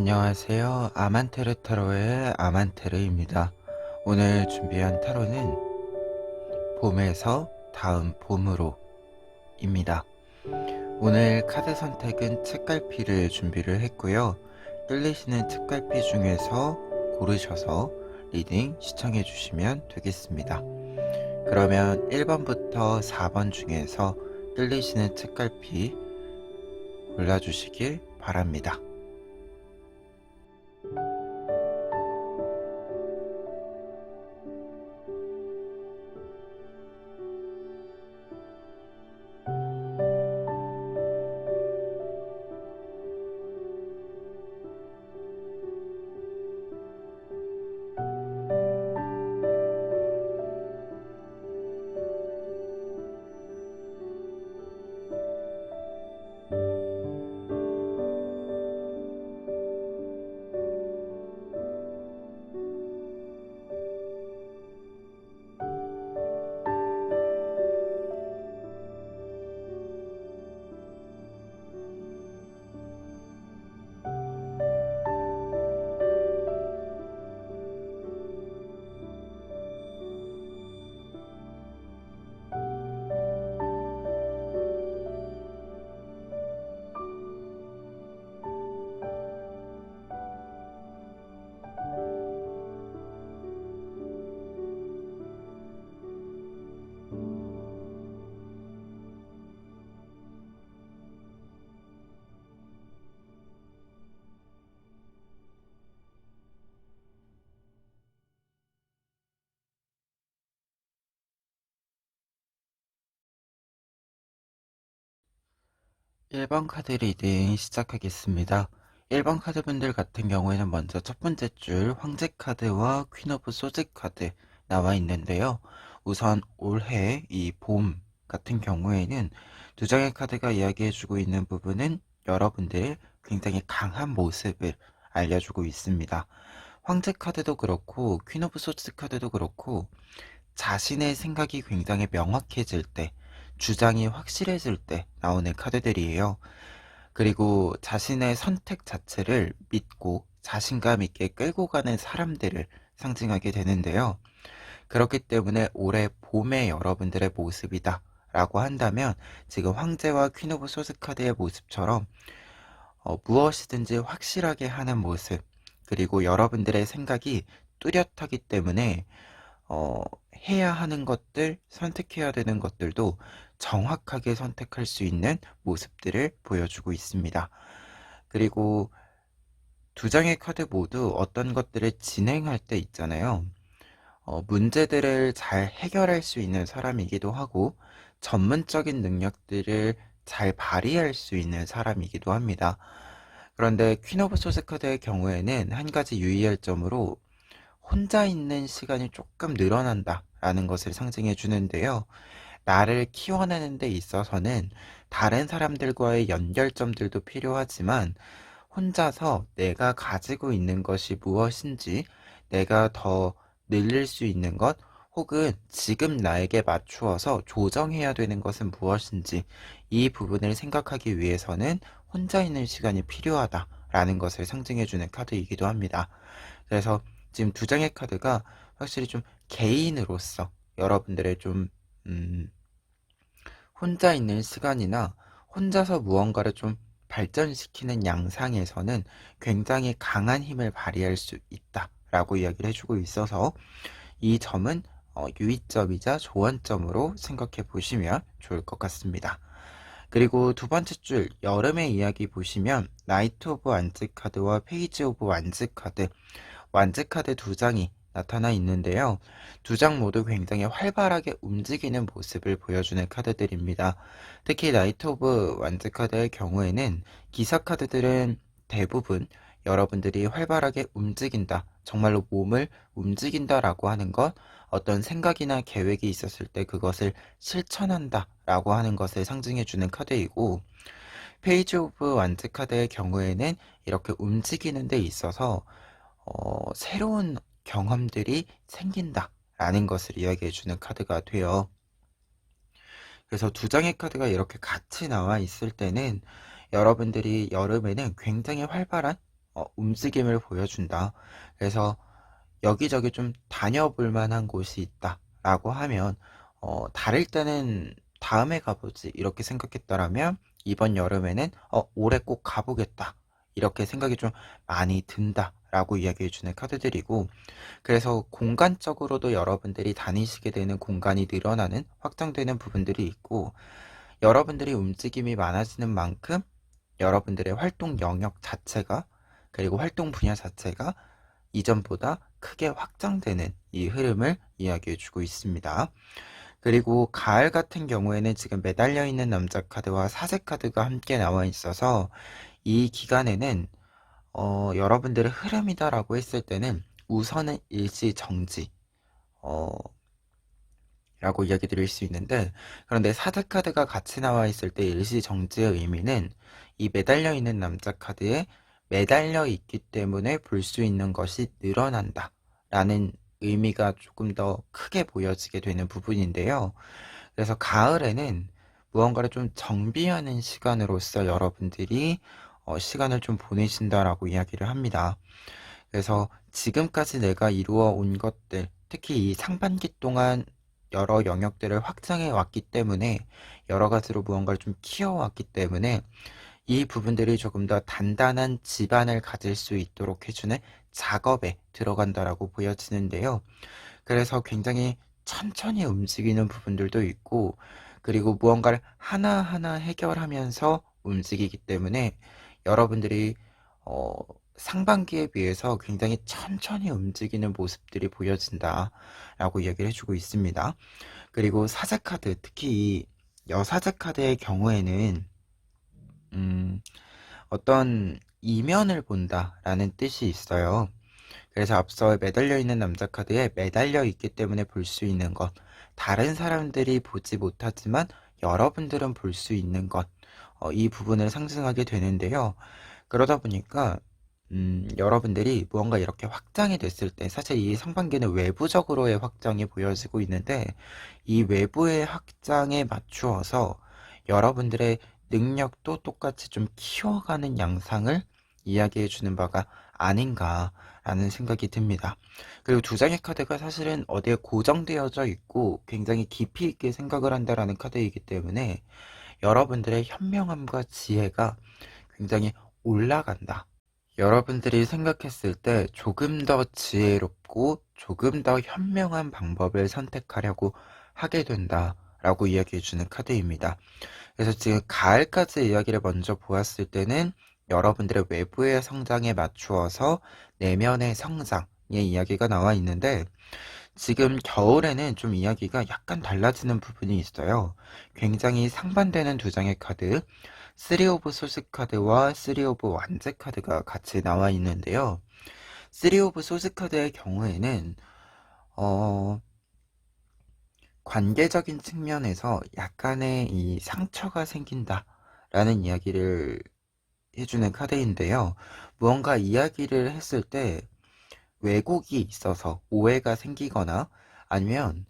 안녕하세요. 아만테르 타로의 아만테르입니다. 오늘 준비한 타로는 봄에서 다음 봄으로입니다. 오늘 카드 선택은 책갈피를 준비를 했고요. 끌리시는 책갈피 중에서 고르셔서 리딩 시청해 주시면 되겠습니다. 그러면 1번부터 4번 중에서 끌리시는 책갈피 골라주시길 바랍니다. 1번 카드 리딩 시작하겠습니다. 1번 카드분들 같은 경우에는 먼저 첫 번째 줄 황제 카드와 퀸 오브 소드 카드 나와 있는데요. 우선 올해 이 봄 같은 경우에는 두 장의 카드가 이야기해주고 있는 부분은 여러분들의 굉장히 강한 모습을 알려주고 있습니다. 황제 카드도 그렇고 퀸 오브 소드 카드도 그렇고 자신의 생각이 굉장히 명확해질 때, 주장이 확실해질 때 나오는 카드들이에요. 그리고 자신의 선택 자체를 믿고 자신감 있게 끌고 가는 사람들을 상징하게 되는데요. 그렇기 때문에 올해 봄의 여러분들의 모습이다 라고 한다면 지금 황제와 퀸 오브 소스 카드의 모습처럼 무엇이든지 확실하게 하는 모습, 그리고 여러분들의 생각이 뚜렷하기 때문에 어, 해야 하는 것들, 선택해야 되는 것들도 정확하게 선택할 수 있는 모습들을 보여주고 있습니다. 그리고 두 장의 카드 모두 어떤 것들을 진행할 때 있잖아요. 문제들을 잘 해결할 수 있는 사람이기도 하고, 전문적인 능력들을 잘 발휘할 수 있는 사람이기도 합니다. 그런데 퀸 오브 소스 카드의 경우에는 한 가지 유의할 점으로 혼자 있는 시간이 조금 늘어난다 라는 것을 상징해 주는데요. 나를 키워내는 데 있어서는 다른 사람들과의 연결점들도 필요하지만 혼자서 내가 가지고 있는 것이 무엇인지, 내가 더 늘릴 수 있는 것, 혹은 지금 나에게 맞추어서 조정해야 되는 것은 무엇인지, 이 부분을 생각하기 위해서는 혼자 있는 시간이 필요하다라는 것을 상징해주는 카드이기도 합니다. 그래서 지금 두 장의 카드가 확실히 좀 개인으로서 여러분들의 좀 혼자 있는 시간이나 혼자서 무언가를 좀 발전시키는 양상에서는 굉장히 강한 힘을 발휘할 수 있다라고 이야기를 해주고 있어서 이 점은 유의점이자 조언점으로 생각해 보시면 좋을 것 같습니다. 그리고 두 번째 줄 여름의 이야기 보시면 나이트 오브 완즈 카드와 페이지 오브 완즈 카드, 완즈 카드 두 장이 나타나 있는데요. 두 장 모두 굉장히 활발하게 움직이는 모습을 보여주는 카드들입니다. 특히 나이트 오브 완즈 카드의 경우에는 기사 카드들은 대부분 여러분들이 활발하게 움직인다, 정말로 몸을 움직인다라고 하는 것, 어떤 생각이나 계획이 있었을 때 그것을 실천한다 라고 하는 것을 상징해주는 카드이고, 페이지 오브 완즈 카드의 경우에는 이렇게 움직이는 데 있어서 새로운 경험들이 생긴다 라는 것을 이야기해주는 카드가 돼요. 그래서 두 장의 카드가 이렇게 같이 나와 있을 때는 여러분들이 여름에는 굉장히 활발한 움직임을 보여준다. 그래서 여기저기 좀 다녀볼 만한 곳이 있다라고 하면 다를 때는 다음에 가보지 이렇게 생각했더라면 이번 여름에는 올해 꼭 가보겠다 이렇게 생각이 좀 많이 든다라고 이야기해주는 카드들이고, 그래서 공간적으로도 여러분들이 다니시게 되는 공간이 늘어나는 확장되는 부분들이 있고, 여러분들이 움직임이 많아지는 만큼 여러분들의 활동 영역 자체가, 그리고 활동 분야 자체가 이전보다 크게 확장되는 이 흐름을 이야기해 주고 있습니다. 그리고 가을 같은 경우에는 지금 매달려 있는 남자 카드와 사제 카드가 함께 나와 있어서 이 기간에는 여러분들의 흐름이다라고 했을 때는 우선은 일시 정지 라고 이야기 드릴 수 있는데, 그런데 사제 카드가 같이 나와 있을 때 일시 정지의 의미는 이 매달려 있는 남자 카드에 매달려 있기 때문에 볼 수 있는 것이 늘어난다 라는 의미가 조금 더 크게 보여지게 되는 부분인데요. 그래서 가을에는 무언가를 좀 정비하는 시간으로서 여러분들이 시간을 좀 보내신다라고 이야기를 합니다. 그래서 지금까지 내가 이루어 온 것들, 특히 이 상반기 동안 여러 영역들을 확장해 왔기 때문에, 여러 가지로 무언가를 좀 키워왔기 때문에 이 부분들이 조금 더 단단한 지반을 가질 수 있도록 해주는 작업에 들어간다라고 보여지는데요. 그래서 굉장히 천천히 움직이는 부분들도 있고, 그리고 무언가를 하나하나 해결하면서 움직이기 때문에 여러분들이 어, 상반기에 비해서 굉장히 천천히 움직이는 모습들이 보여진다라고 이야기를 해주고 있습니다. 그리고 사제 카드, 특히 이 여사제 카드의 경우에는 어떤 이면을 본다라는 뜻이 있어요. 그래서 앞서 매달려 있는 남자 카드에 매달려 있기 때문에 볼 수 있는 것, 다른 사람들이 보지 못하지만 여러분들은 볼 수 있는 것, 이 부분을 상징하게 되는데요. 그러다 보니까 여러분들이 무언가 이렇게 확장이 됐을 때, 사실 이 상반기는 외부적으로의 확장이 보여지고 있는데, 이 외부의 확장에 맞추어서 여러분들의 능력도 똑같이 좀 키워가는 양상을 이야기해 주는 바가 아닌가라는 생각이 듭니다. 그리고 두 장의 카드가 사실은 어디에 고정되어져 있고 굉장히 깊이 있게 생각을 한다라는 카드이기 때문에 여러분들의 현명함과 지혜가 굉장히 올라간다. 여러분들이 생각했을 때 조금 더 지혜롭고 조금 더 현명한 방법을 선택하려고 하게 된다라고 이야기해주는 카드입니다. 그래서 지금 가을까지 이야기를 먼저 보았을 때는 여러분들의 외부의 성장에 맞추어서 내면의 성장의 이야기가 나와 있는데, 지금 겨울에는 좀 이야기가 약간 달라지는 부분이 있어요. 굉장히 상반되는 두 장의 카드, 3 오브 소스 카드와 3 오브 완제 카드가 같이 나와 있는데요. 3 오브 소스 카드의 경우에는 관계적인 측면에서 약간의 이 상처가 생긴다라는 이야기를 해주는 카드인데요. 무언가 이야기를 했을 때 왜곡이 있어서 오해가 생기거나, 아니면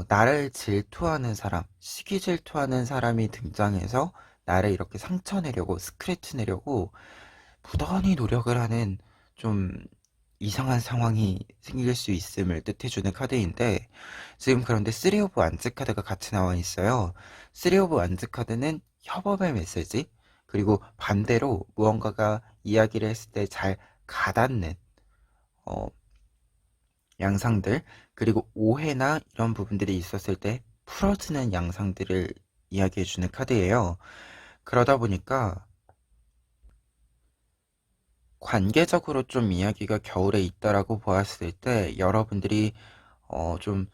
나를 질투하는 사람, 시기 질투하는 사람이 등장해서 나를 이렇게 상처 내려고, 스크래치 내려고 부단히 노력을 하는 좀 이상한 상황이 생길 수 있음을 뜻해주는 카드인데, 지금 그런데 3 오브 완즈 카드가 같이 나와 있어요. 3 오브 완즈 카드는 협업의 메시지, 그리고 반대로 무언가가 이야기를 했을 때 잘 가닿는 어, 양상들, 그리고 오해나 이런 부분들이 있었을 때 풀어지는 양상들을 이야기해주는 카드예요. 그러다 보니까 관계적으로 좀 이야기가 겨울에 있다라고 보았을 때 여러분들이 좀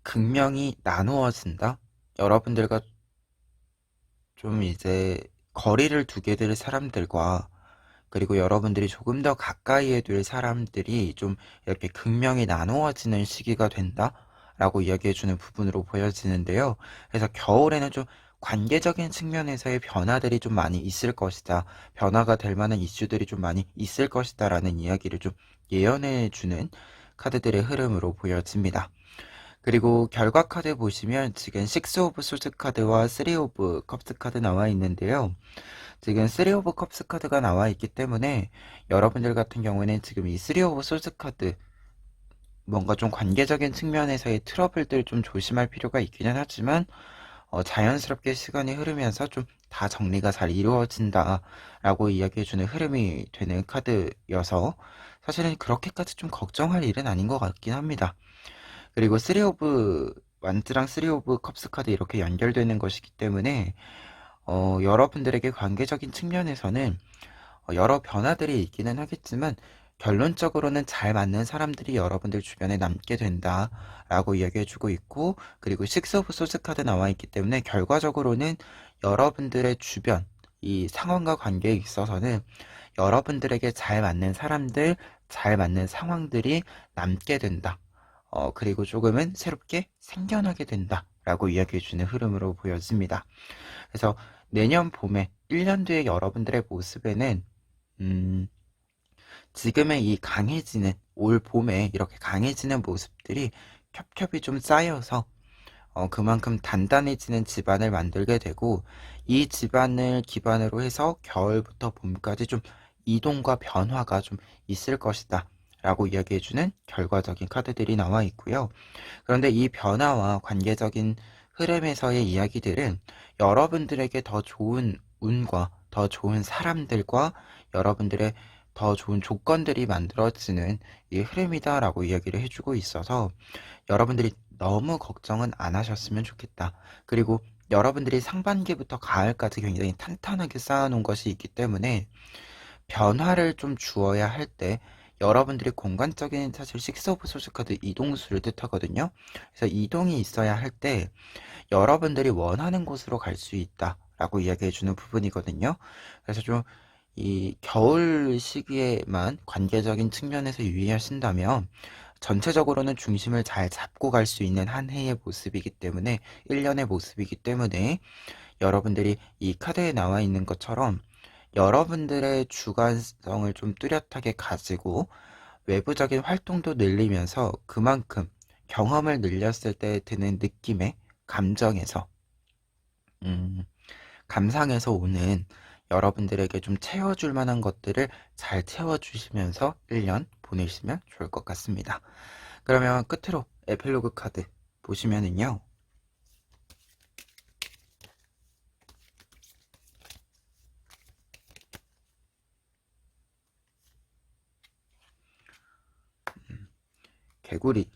극명히 나누어진다? 여러분들과 좀 이제 거리를 두게 될 사람들과, 그리고 여러분들이 조금 더 가까이에 둘 사람들이 좀 이렇게 극명히 나누어지는 시기가 된다? 라고 이야기해주는 부분으로 보여지는데요. 그래서 겨울에는 좀 관계적인 측면에서의 변화들이 좀 많이 있을 것이다. 변화가 될 만한 이슈들이 좀 많이 있을 것이다. 라는 이야기를 좀 예언해주는 카드들의 흐름으로 보여집니다. 그리고 결과 카드 보시면 지금 6 오브 소드 카드와 3 오브 컵스 카드 나와 있는데요. 지금 3 오브 컵스 카드가 나와 있기 때문에 여러분들 같은 경우에는 지금 이 3 오브 소드 카드 뭔가 좀 관계적인 측면에서의 트러블들 좀 조심할 필요가 있기는 하지만 자연스럽게 시간이 흐르면서 좀 다 정리가 잘 이루어진다라고 이야기해주는 흐름이 되는 카드여서 사실은 그렇게까지 좀 걱정할 일은 아닌 것 같긴 합니다. 그리고 3 오브 완즈랑 3 오브 컵스 카드 이렇게 연결되는 것이기 때문에 여러분들에게 관계적인 측면에서는 여러 변화들이 있기는 하겠지만 결론적으로는 잘 맞는 사람들이 여러분들 주변에 남게 된다라고 이야기해주고 있고, 그리고 6 오브 소스 카드 나와 있기 때문에 결과적으로는 여러분들의 주변 이 상황과 관계에 있어서는 여러분들에게 잘 맞는 사람들, 잘 맞는 상황들이 남게 된다. 그리고 조금은 새롭게 생겨나게 된다라고 이야기해주는 흐름으로 보여집니다. 그래서 내년 봄에 1년 뒤에 여러분들의 모습에는 음, 지금의 이 강해지는 올 봄에 이렇게 강해지는 모습들이 겹겹이 좀 쌓여서 그만큼 단단해지는 집안을 만들게 되고, 이 집안을 기반으로 해서 겨울부터 봄까지 좀 이동과 변화가 좀 있을 것이다 라고 이야기해주는 결과적인 카드들이 나와 있고요. 그런데 이 변화와 관계적인 흐름에서의 이야기들은 여러분들에게 더 좋은 운과 더 좋은 사람들과 여러분들의 더 좋은 조건들이 만들어지는 이 흐름이다라고 이야기를 해주고 있어서 여러분들이 너무 걱정은 안 하셨으면 좋겠다. 그리고 여러분들이 상반기부터 가을까지 굉장히 탄탄하게 쌓아놓은 것이 있기 때문에 변화를 좀 주어야 할 때 여러분들이 공간적인 사실 식스 오브 소스 카드 이동수를 뜻하거든요. 그래서 이동이 있어야 할 때 여러분들이 원하는 곳으로 갈 수 있다라고 이야기해주는 부분이거든요. 그래서 좀 이 겨울 시기에만 관계적인 측면에서 유의하신다면 전체적으로는 중심을 잘 잡고 갈 수 있는 한 해의 모습이기 때문에 1년의 모습이기 때문에 여러분들이 이 카드에 나와 있는 것처럼 여러분들의 주관성을 좀 뚜렷하게 가지고 외부적인 활동도 늘리면서 그만큼 경험을 늘렸을 때 드는 느낌의 감정에서 음, 감상에서 오는 여러분들에게 좀 채워줄 만한 것들을 잘 채워주시면서 1년 보내시면 좋을 것 같습니다. 그러면 끝으로 에필로그 카드 보시면은요. 개구리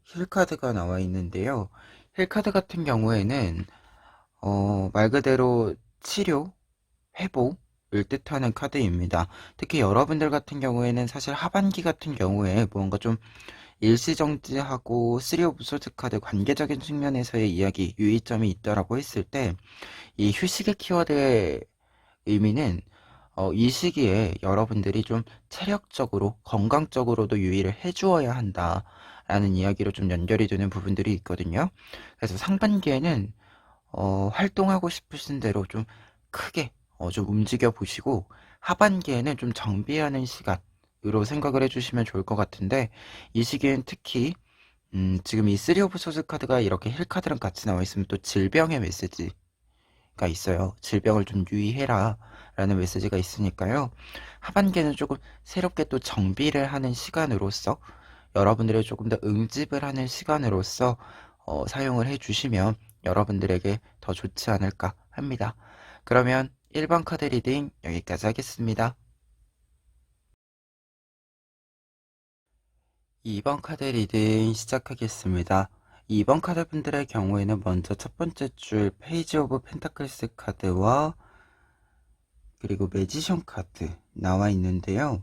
힐 카드가 나와 있는데요. 힐 카드 같은 경우에는 말 그대로 치료, 회복을 뜻하는 카드입니다. 특히 여러분들 같은 경우에는 사실 하반기 같은 경우에 뭔가 좀 일시정지하고 3 오브 소드 카드 관계적인 측면에서의 이야기, 유의점이 있다라고 했을 때 이 휴식의 키워드의 의미는 이 시기에 여러분들이 좀 체력적으로 건강적으로도 유의를 해주어야 한다라는 이야기로 좀 연결이 되는 부분들이 있거든요. 그래서 상반기에는 활동하고 싶으신 대로 좀 크게 좀 움직여 보시고 하반기에는 좀 정비하는 시간으로 생각을 해주시면 좋을 것 같은데, 이 시기엔 특히 지금 이 3 오브 소스 카드가 이렇게 힐 카드랑 같이 나와 있으면 또 질병의 메시지가 있어요. 질병을 좀 유의해라 라는 메시지가 있으니까요. 하반기에는 조금 새롭게 또 정비를 하는 시간으로서 여러분들의 조금 더 응집을 하는 시간으로서 사용을 해주시면 여러분들에게 더 좋지 않을까 합니다. 그러면 1번 카드 리딩 여기까지 하겠습니다. 2번 카드 리딩 시작하겠습니다. 2번 카드 분들의 경우에는 먼저 첫 번째 줄 페이지 오브 펜타클스 카드와 그리고 매지션 카드 나와 있는데요.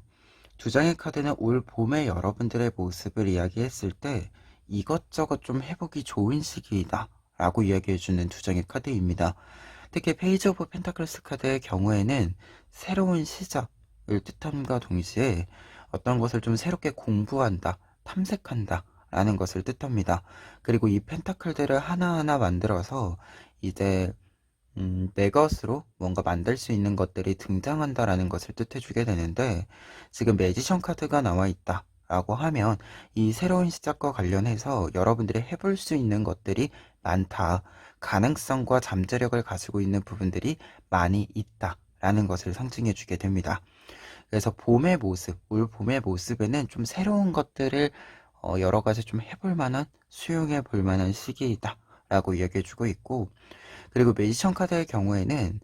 두 장의 카드는 올 봄에 여러분들의 모습을 이야기했을 때 이것저것 좀 해보기 좋은 시기이다 라고 이야기해주는 두 장의 카드입니다. 특히 페이지 오브 펜타클스 카드의 경우에는 새로운 시작을 뜻함과 동시에 어떤 것을 좀 새롭게 공부한다, 탐색한다 라는 것을 뜻합니다. 그리고 이 펜타클들을 하나하나 만들어서 이제 내 것으로 뭔가 만들 수 있는 것들이 등장한다라는 것을 뜻해주게 되는데, 지금 매지션 카드가 나와 있다 라고 하면 이 새로운 시작과 관련해서 여러분들이 해볼 수 있는 것들이 많다. 가능성과 잠재력을 가지고 있는 부분들이 많이 있다. 라는 것을 상징해 주게 됩니다. 그래서 봄의 모습, 올 봄의 모습에는 좀 새로운 것들을 여러 가지 좀 해볼 만한, 수용해 볼 만한 시기이다. 라고 이야기해 주고 있고, 그리고 매지션 카드의 경우에는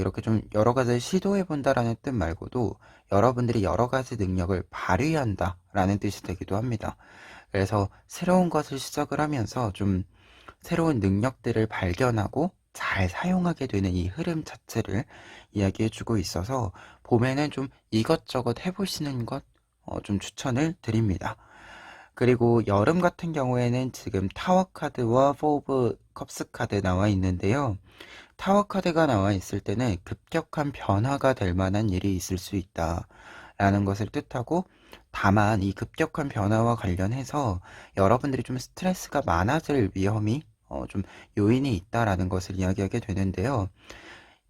이렇게 좀 여러 가지 시도해 본다라는 뜻 말고도 여러분들이 여러 가지 능력을 발휘한다라는 뜻이 되기도 합니다. 그래서 새로운 것을 시작을 하면서 좀 새로운 능력들을 발견하고 잘 사용하게 되는 이 흐름 자체를 이야기해 주고 있어서 봄에는 좀 이것저것 해보시는 것 좀 추천을 드립니다. 그리고 여름 같은 경우에는 지금 타워 카드와 포 오브 컵스 카드 나와 있는데요. 타워 카드가 나와 있을 때는 급격한 변화가 될 만한 일이 있을 수 있다 라는 것을 뜻하고, 다만 이 급격한 변화와 관련해서 여러분들이 좀 스트레스가 많아질 위험이 좀 요인이 있다라는 것을 이야기하게 되는데요.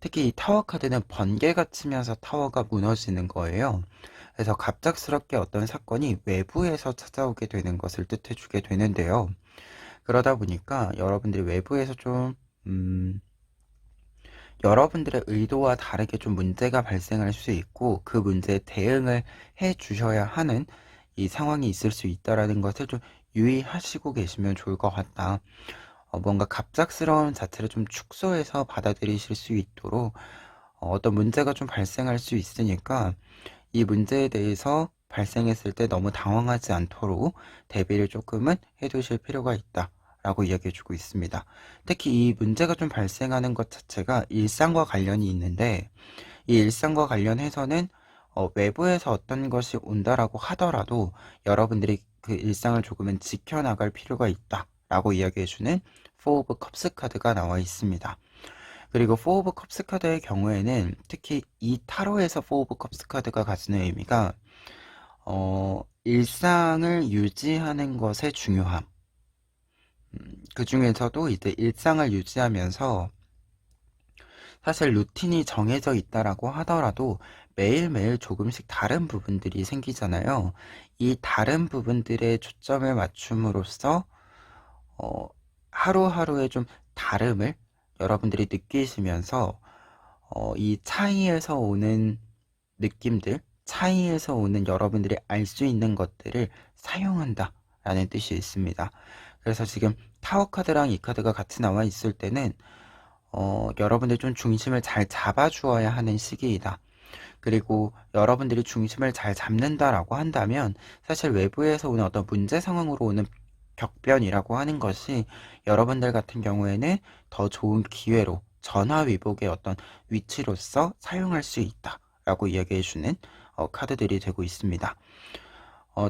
특히 이 타워 카드는 번개가 치면서 타워가 무너지는 거예요. 그래서 갑작스럽게 어떤 사건이 외부에서 찾아오게 되는 것을 뜻해 주게 되는데요. 그러다 보니까 여러분들이 외부에서 좀 여러분들의 의도와 다르게 좀 문제가 발생할 수 있고, 그 문제에 대응을 해 주셔야 하는 이 상황이 있을 수 있다라는 것을 좀 유의하시고 계시면 좋을 것 같다. 뭔가 갑작스러운 자체를 좀 축소해서 받아들이실 수 있도록 어떤 문제가 좀 발생할 수 있으니까 이 문제에 대해서 발생했을 때 너무 당황하지 않도록 대비를 조금은 해두실 필요가 있다 라고 이야기해주고 있습니다. 특히 이 문제가 좀 발생하는 것 자체가 일상과 관련이 있는데, 이 일상과 관련해서는 외부에서 어떤 것이 온다라고 하더라도 여러분들이 그 일상을 조금은 지켜나갈 필요가 있다 라고 이야기해주는 포 오브 컵스 카드가 나와 있습니다. 그리고 포 오브 컵스 카드의 경우에는 특히 이 타로에서 포 오브 컵스 카드가 가지는 의미가 일상을 유지하는 것의 중요함, 그 중에서도 이제 일상을 유지하면서 사실 루틴이 정해져 있다라고 하더라도 매일매일 조금씩 다른 부분들이 생기잖아요. 이 다른 부분들에 초점을 맞춤으로써 하루하루의 좀 다름을 여러분들이 느끼시면서 이 차이에서 오는 느낌들, 차이에서 오는 여러분들이 알 수 있는 것들을 사용한다 라는 뜻이 있습니다. 그래서 지금 타워 카드랑 이 카드가 같이 나와 있을 때는 여러분들 좀 중심을 잘 잡아주어야 하는 시기이다. 그리고 여러분들이 중심을 잘 잡는다라고 한다면 사실 외부에서 오는 어떤 문제 상황으로 오는 격변이라고 하는 것이 여러분들 같은 경우에는 더 좋은 기회로 전화위복의 어떤 위치로서 사용할 수 있다라고 이야기해주는 카드들이 되고 있습니다.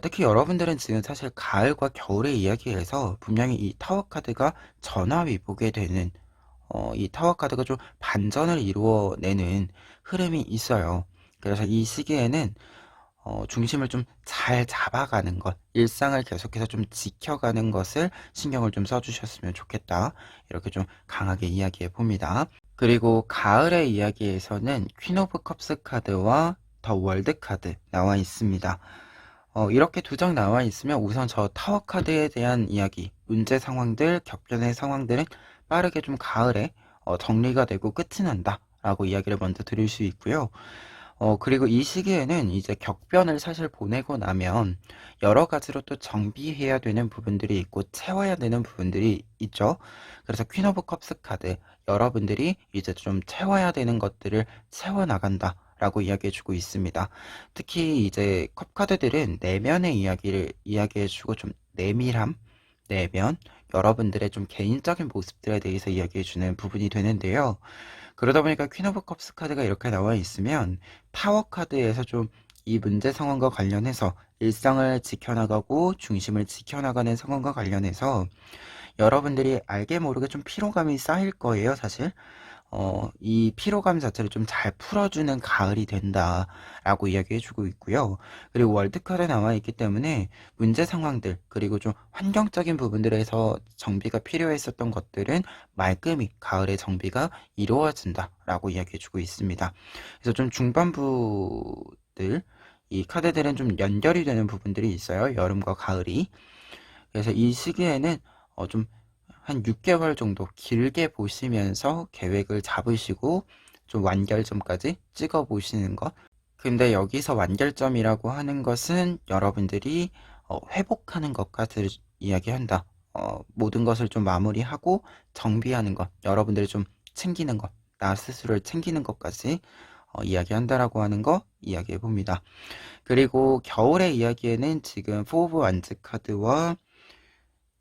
특히 여러분들은 지금 사실 가을과 겨울의 이야기에서 분명히 이 타워 카드가 전화위복에 되는 이 타워 카드가 좀 반전을 이루어내는 흐름이 있어요. 그래서 이 시기에는 중심을 좀 잘 잡아가는 것, 일상을 계속해서 좀 지켜가는 것을 신경을 좀 써주셨으면 좋겠다. 이렇게 좀 강하게 이야기해 봅니다. 그리고 가을의 이야기에서는 퀸 오브 컵스 카드와 더 월드 카드 나와 있습니다. 이렇게 두 장 나와 있으면 우선 저 타워 카드에 대한 이야기, 문제 상황들, 격변의 상황들은 빠르게 좀 가을에 정리가 되고 끝이 난다 라고 이야기를 먼저 드릴 수 있고요. 그리고 이 시기에는 이제 격변을 사실 보내고 나면 여러 가지로 또 정비해야 되는 부분들이 있고 채워야 되는 부분들이 있죠. 그래서 퀸 오브 컵스 카드, 여러분들이 이제 좀 채워야 되는 것들을 채워나간다 라고 이야기해주고 있습니다. 특히 이제 컵 카드들은 내면의 이야기를 이야기해주고 좀 내밀함, 내면, 여러분들의 좀 개인적인 모습들에 대해서 이야기해주는 부분이 되는데요. 그러다 보니까 퀸 오브 컵스 카드가 이렇게 나와 있으면 타워 카드에서 좀 이 문제 상황과 관련해서 일상을 지켜나가고 중심을 지켜나가는 상황과 관련해서 여러분들이 알게 모르게 좀 피로감이 쌓일 거예요, 사실. 이 피로감 자체를 좀 잘 풀어주는 가을이 된다라고 이야기해주고 있고요. 그리고 월드카드 나와 있기 때문에 문제 상황들, 그리고 좀 환경적인 부분들에서 정비가 필요했었던 것들은 말끔히 가을에 정비가 이루어진다라고 이야기해주고 있습니다. 그래서 좀 중반부들, 이 카드들은 좀 연결이 되는 부분들이 있어요. 여름과 가을이. 그래서 이 시기에는 좀 한 6개월 정도 길게 보시면서 계획을 잡으시고 좀 완결점까지 찍어 보시는 것. 근데 여기서 완결점이라고 하는 것은 여러분들이 회복하는 것까지 이야기한다. 모든 것을 좀 마무리하고 정비하는 것, 여러분들이 좀 챙기는 것, 나 스스로를 챙기는 것까지 이야기한다라고 하는 거 이야기해 봅니다. 그리고 겨울의 이야기에는 지금 4 오브 완즈 카드와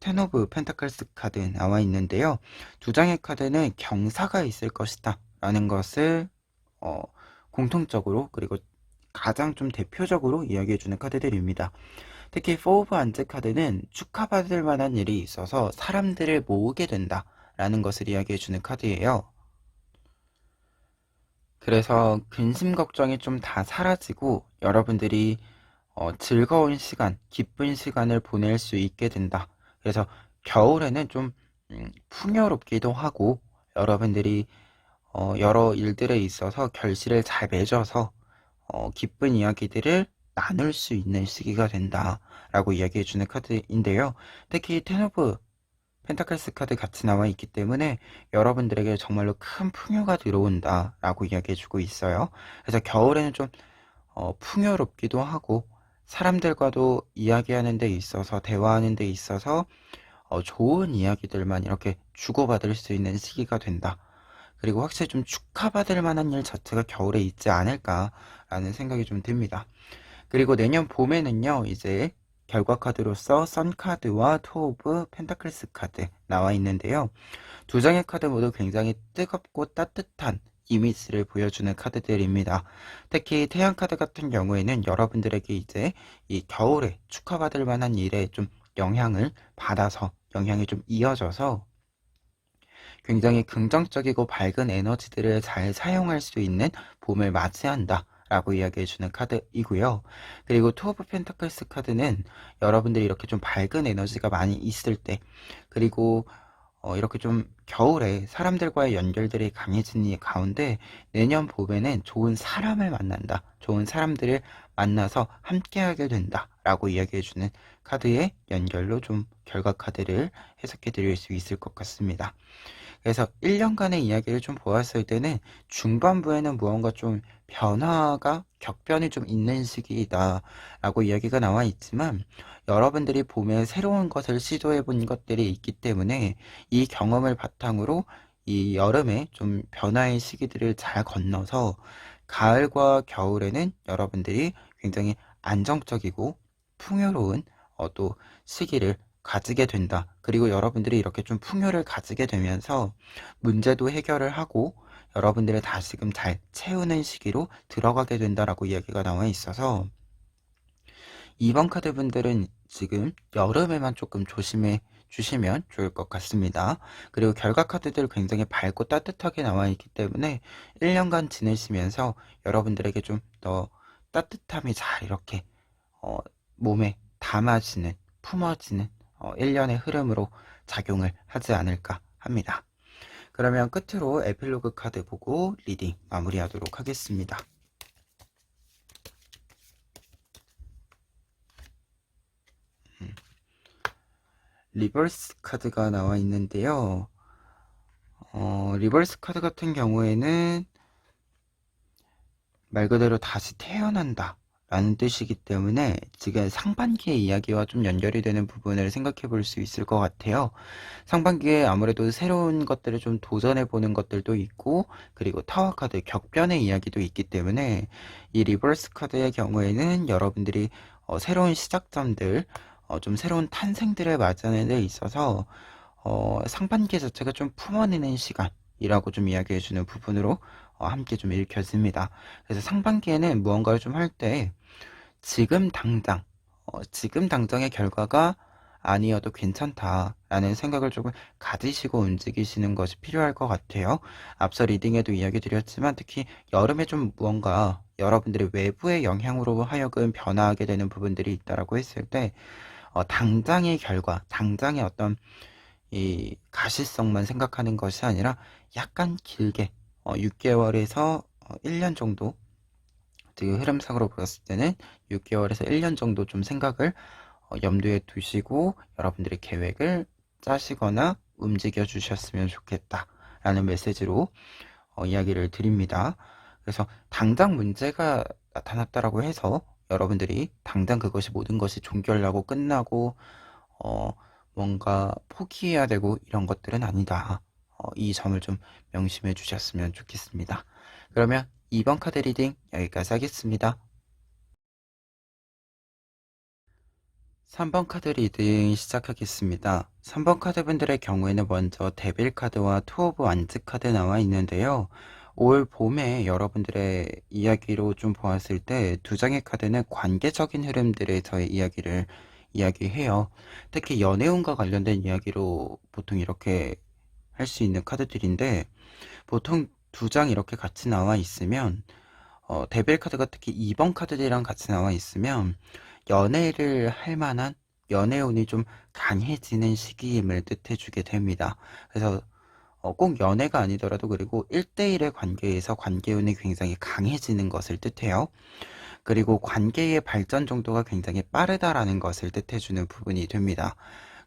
10 오브 펜타클스 카드 나와 있는데요. 두 장의 카드는 경사가 있을 것이다 라는 것을 어, 공통적으로 그리고 가장 좀 대표적으로 이야기해주는 카드들입니다. 특히 4 오브 완즈 카드는 축하받을 만한 일이 있어서 사람들을 모으게 된다 라는 것을 이야기해주는 카드예요. 그래서 근심 걱정이 좀 다 사라지고 여러분들이 즐거운 시간, 기쁜 시간을 보낼 수 있게 된다. 그래서 겨울에는 좀 풍요롭기도 하고 여러분들이 여러 일들에 있어서 결실을 잘 맺어서 기쁜 이야기들을 나눌 수 있는 시기가 된다라고 이야기해주는 카드인데요. 특히 텐 오브 펜타클스 카드 같이 나와 있기 때문에 여러분들에게 정말로 큰 풍요가 들어온다라고 이야기해주고 있어요. 그래서 겨울에는 좀 풍요롭기도 하고 사람들과도 이야기하는 데 있어서 대화하는 데 있어서 좋은 이야기들만 이렇게 주고받을 수 있는 시기가 된다. 그리고 확실히 좀 축하받을 만한 일 자체가 겨울에 있지 않을까라는 생각이 좀 듭니다. 그리고 내년 봄에는요, 이제 결과 카드로서 선 카드와 투 오브 펜타클스 카드 나와 있는데요. 두 장의 카드 모두 굉장히 뜨겁고 따뜻한 이미지를 보여주는 카드들입니다. 특히 태양 카드 같은 경우에는 여러분들에게 이제 이 겨울에 축하받을 만한 일에 좀 영향을 받아서 영향이 좀 이어져서 굉장히 긍정적이고 밝은 에너지들을 잘 사용할 수 있는 봄을 맞이한다. 라고 이야기해주는 카드이고요. 그리고 투 오브 펜타클스 카드는 여러분들이 이렇게 좀 밝은 에너지가 많이 있을 때, 그리고 이렇게 좀 겨울에 사람들과의 연결들이 강해지는 이 가운데 내년 봄에는 좋은 사람을 만난다. 좋은 사람들을 만나서 함께하게 된다. 라고 이야기해주는 카드의 연결로 좀 결과 카드를 해석해 드릴 수 있을 것 같습니다. 그래서 1년간의 이야기를 좀 보았을 때는 중반부에는 무언가 좀 변화가 격변이 좀 있는 시기이다 라고 이야기가 나와 있지만 여러분들이 봄에 새로운 것을 시도해 본 것들이 있기 때문에 이 경험을 바탕으로 이 여름에 좀 변화의 시기들을 잘 건너서 가을과 겨울에는 여러분들이 굉장히 안정적이고 풍요로운 또 시기를 가지게 된다. 그리고 여러분들이 이렇게 좀 풍요를 가지게 되면서 문제도 해결을 하고 여러분들을 다시금 잘 채우는 시기로 들어가게 된다라고 이야기가 나와 있어서 이번 카드 분들은 지금 여름에만 조금 조심해 주시면 좋을 것 같습니다. 그리고 결과 카드들 굉장히 밝고 따뜻하게 나와 있기 때문에 1년간 지내시면서 여러분들에게 좀 더 따뜻함이 잘 이렇게 몸에 담아지는, 품어지는 1년의 흐름으로 작용을 하지 않을까 합니다. 그러면 끝으로 에필로그 카드 보고 리딩 마무리하도록 하겠습니다. 리버스 카드가 나와 있는데요. 리버스 카드 같은 경우에는 말 그대로 다시 태어난다 라는 뜻이기 때문에 지금 상반기의 이야기와 좀 연결이 되는 부분을 생각해 볼 수 있을 것 같아요. 상반기에 아무래도 새로운 것들을 좀 도전해 보는 것들도 있고 그리고 타워 카드 격변의 이야기도 있기 때문에 이 리버스 카드의 경우에는 여러분들이 새로운 시작점들 좀 새로운 탄생들을 맞이하는 데 있어서 상반기 자체가 좀 품어내는 시간이라고 좀 이야기해 주는 부분으로 함께 좀 읽혀집니다. 그래서 상반기에는 무언가를 좀 할 때 지금 당장 지금 당장의 결과가 아니어도 괜찮다라는 생각을 조금 가지시고 움직이시는 것이 필요할 것 같아요. 앞서 리딩에도 이야기 드렸지만 특히 여름에 좀 무언가 여러분들의 외부의 영향으로 하여금 변화하게 되는 부분들이 있다라고 했을 때 당장의 결과, 당장의 어떤 이 가시성만 생각하는 것이 아니라 약간 길게 6개월에서 1년 정도 지금 흐름상으로 봤을 때는 6개월에서 1년 정도 좀 생각을 염두에 두시고 여러분들의 계획을 짜시거나 움직여 주셨으면 좋겠다라는 메시지로 이야기를 드립니다. 그래서 당장 문제가 나타났다라고 해서 여러분들이 당장 그것이 모든 것이 종결나고 끝나고 어, 뭔가 포기해야 되고 이런 것들은 아니다. 이 점을 좀 명심해 주셨으면 좋겠습니다. 그러면 2번 카드 리딩 여기까지 하겠습니다. 3번 카드 리딩 시작하겠습니다. 3번 카드분들의 경우에는 먼저 데빌 카드와 투 오브 완즈 카드 나와 있는데요. 올 봄에 여러분들의 이야기로 좀 보았을 때 두 장의 카드는 관계적인 흐름들에서의 이야기를 이야기해요. 특히 연애운과 관련된 이야기로 보통 이렇게 할 수 있는 카드들인데 보통 두 장 이렇게 같이 나와 있으면 데빌 카드가 특히 2번 카드들이랑 같이 나와 있으면 연애를 할 만한 연애운이 좀 강해지는 시기임을 뜻해주게 됩니다. 그래서 꼭 연애가 아니더라도 그리고 1대1의 관계에서 관계운이 굉장히 강해지는 것을 뜻해요. 그리고 관계의 발전 정도가 굉장히 빠르다라는 것을 뜻해주는 부분이 됩니다.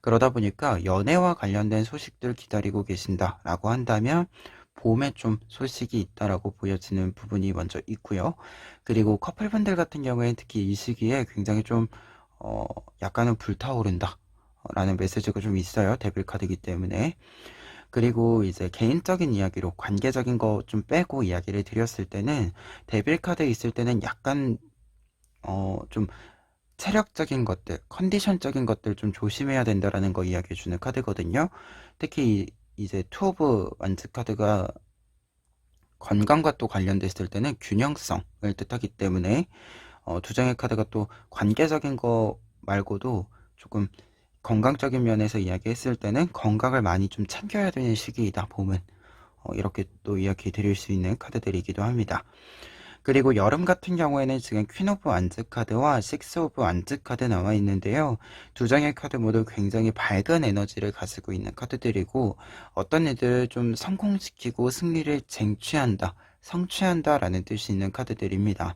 그러다 보니까 연애와 관련된 소식들 기다리고 계신다라고 한다면 봄에 좀 소식이 있다라고 보여지는 부분이 먼저 있고요. 그리고 커플분들 같은 경우에 특히 이 시기에 굉장히 좀 약간은 불타오른다 라는 메시지가 좀 있어요. 데빌 카드이기 때문에. 그리고 이제 개인적인 이야기로 관계적인 거 좀 빼고 이야기를 드렸을 때는 데빌 카드에 있을 때는 약간 좀 체력적인 것들, 컨디션적인 것들 좀 조심해야 된다라는 거 이야기해 주는 카드거든요. 특히 이제 투 오브 완즈 카드가 건강과 또 관련됐을 때는 균형성을 뜻하기 때문에 두 장의 카드가 또 관계적인 거 말고도 조금 건강적인 면에서 이야기했을 때는 건강을 많이 좀 챙겨야 되는 시기이다, 봄은. 이렇게 또 이야기 드릴 수 있는 카드들이기도 합니다. 그리고 여름 같은 경우에는 지금 퀸 오브 완즈 카드와 식스 오브 완즈 카드 나와 있는데요. 두 장의 카드 모두 굉장히 밝은 에너지를 가지고 있는 카드들이고 어떤 일들을 좀 성공시키고 승리를 쟁취한다, 성취한다 라는 뜻이 있는 카드들입니다.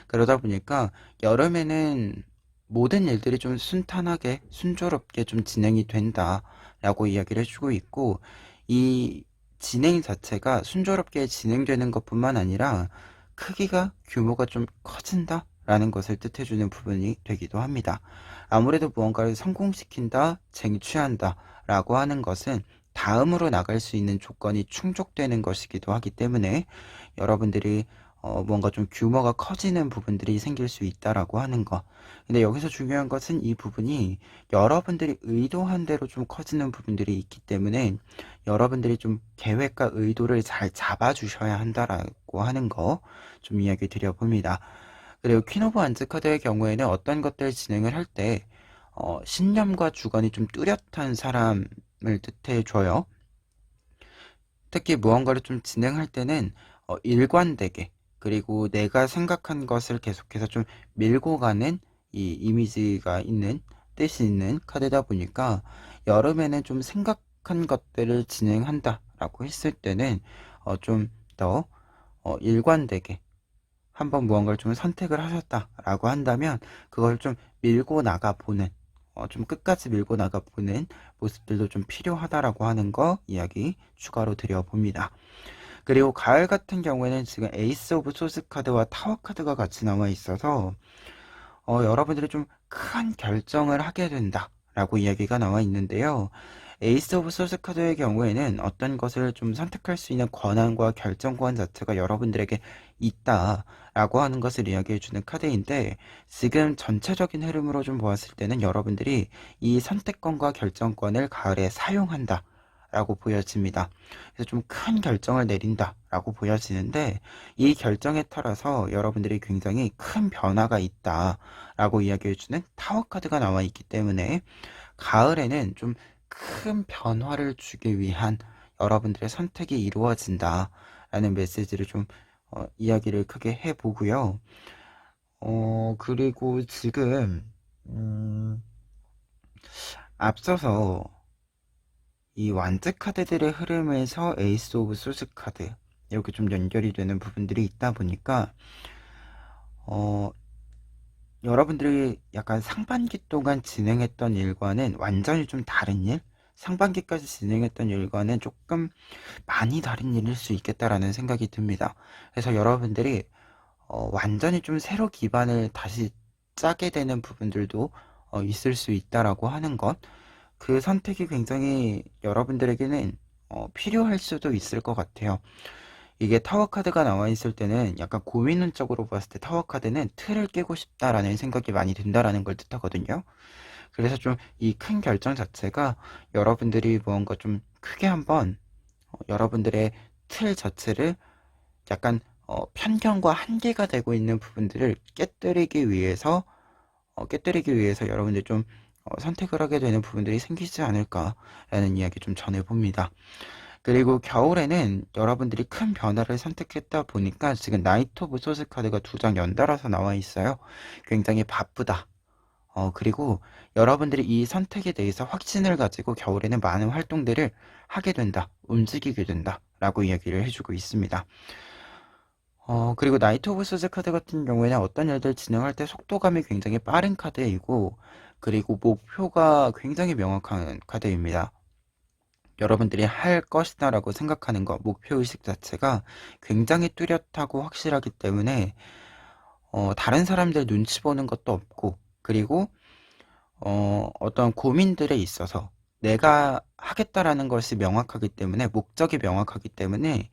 그러다 보니까 여름에는 모든 일들이 좀 순탄하게 순조롭게 좀 진행이 된다 라고 이야기를 해주고 있고 이 진행 자체가 순조롭게 진행되는 것뿐만 아니라 크기가 규모가 좀 커진다 라는 것을 뜻해주는 부분이 되기도 합니다. 아무래도 무언가를 성공시킨다, 쟁취한다 라고 하는 것은 다음으로 나갈 수 있는 조건이 충족되는 것이기도 하기 때문에 여러분들이 뭔가 좀 규모가 커지는 부분들이 생길 수 있다라고 하는 거. 근데 여기서 중요한 것은 이 부분이 여러분들이 의도한 대로 좀 커지는 부분들이 있기 때문에 여러분들이 좀 계획과 의도를 잘 잡아주셔야 한다라고 하는 거 좀 이야기 드려봅니다. 그리고 퀸 오브 완즈 카드의 경우에는 어떤 것들 진행을 할 때 신념과 주관이 좀 뚜렷한 사람을 뜻해줘요. 특히 무언가를 좀 진행할 때는 일관되게 그리고 내가 생각한 것을 계속해서 좀 밀고 가는 이 이미지가 있는 뜻이 있는 카드다 보니까 여름에는 좀 생각한 것들을 진행한다라고 했을 때는 좀 더 일관되게 한번 무언가를 좀 선택을 하셨다라고 한다면 그걸 좀 밀고 나가보는 좀 끝까지 밀고 나가보는 모습들도 좀 필요하다라고 하는 거 이야기 추가로 드려봅니다. 그리고 가을 같은 경우에는 지금 에이스 오브 소스 카드와 타워 카드가 같이 나와 있어서 여러분들이 좀 큰 결정을 하게 된다라고 이야기가 나와 있는데요. 에이스 오브 소스 카드의 경우에는 어떤 것을 좀 선택할 수 있는 권한과 결정권 자체가 여러분들에게 있다라고 하는 것을 이야기해주는 카드인데 지금 전체적인 흐름으로 좀 보았을 때는 여러분들이 이 선택권과 결정권을 가을에 사용한다. 라고 보여집니다. 그래서 좀 큰 결정을 내린다 라고 보여지는데 이 결정에 따라서 여러분들이 굉장히 큰 변화가 있다 라고 이야기해주는 타워 카드가 나와 있기 때문에 가을에는 좀 큰 변화를 주기 위한 여러분들의 선택이 이루어진다 라는 메시지를 좀 이야기를 크게 해보고요. 그리고 지금 앞서서 이 완즈 카드들의 흐름에서 에이스 오브 소스 카드 이렇게 좀 연결이 되는 부분들이 있다 보니까 어, 여러분들이 약간 상반기 동안 진행했던 일과는 완전히 좀 다른 일? 상반기까지 진행했던 일과는 조금 많이 다른 일일 수 있겠다라는 생각이 듭니다. 그래서 여러분들이 완전히 좀 새로 기반을 다시 짜게 되는 부분들도 있을 수 있다라고 하는 것. 그 선택이 굉장히 여러분들에게는 필요할 수도 있을 것 같아요. 이게 타워 카드가 나와 있을 때는 약간 고민론적으로 봤을 때 타워 카드는 틀을 깨고 싶다라는 생각이 많이 든다라는 걸 뜻하거든요. 그래서 좀 이 큰 결정 자체가 여러분들이 무언가 좀 크게 한번 여러분들의 틀 자체를 약간 편견과 한계가 되고 있는 부분들을 깨뜨리기 위해서 여러분들이 좀 선택을 하게 되는 부분들이 생기지 않을까라는 이야기 좀 전해봅니다. 그리고 겨울에는 여러분들이 큰 변화를 선택했다 보니까 지금 나이트 오브 소스 카드가 2장 연달아서 나와 있어요. 굉장히 바쁘다. 그리고 여러분들이 이 선택에 대해서 확신을 가지고 겨울에는 많은 활동들을 하게 된다, 움직이게 된다, 라고 이야기를 해주고 있습니다. 그리고 나이트 오브 소스 카드 같은 경우에는 어떤 일들 진행할 때 속도감이 굉장히 빠른 카드이고, 그리고 목표가 굉장히 명확한 카드입니다. 여러분들이 할 것이다 라고 생각하는 것, 목표의식 자체가 굉장히 뚜렷하고 확실하기 때문에 다른 사람들 눈치 보는 것도 없고, 그리고 어떤 고민들에 있어서 내가 하겠다라는 것이 명확하기 때문에, 목적이 명확하기 때문에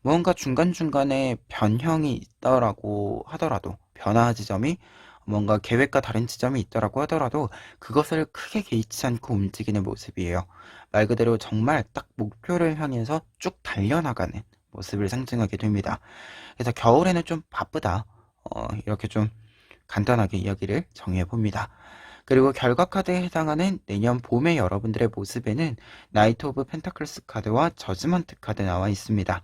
무언가 중간중간에 변형이 있더라고 하더라도, 변화 지점이 뭔가 계획과 다른 지점이 있더라고 하더라도 그것을 크게 개의치 않고 움직이는 모습이에요. 말 그대로 정말 딱 목표를 향해서 쭉 달려나가는 모습을 상징하게 됩니다. 그래서 겨울에는 좀 바쁘다. 이렇게 좀 간단하게 이야기를 정해 봅니다. 그리고 결과 카드에 해당하는 내년 봄의 여러분들의 모습에는 나이트 오브 펜타클스 카드와 저지먼트 카드 나와 있습니다.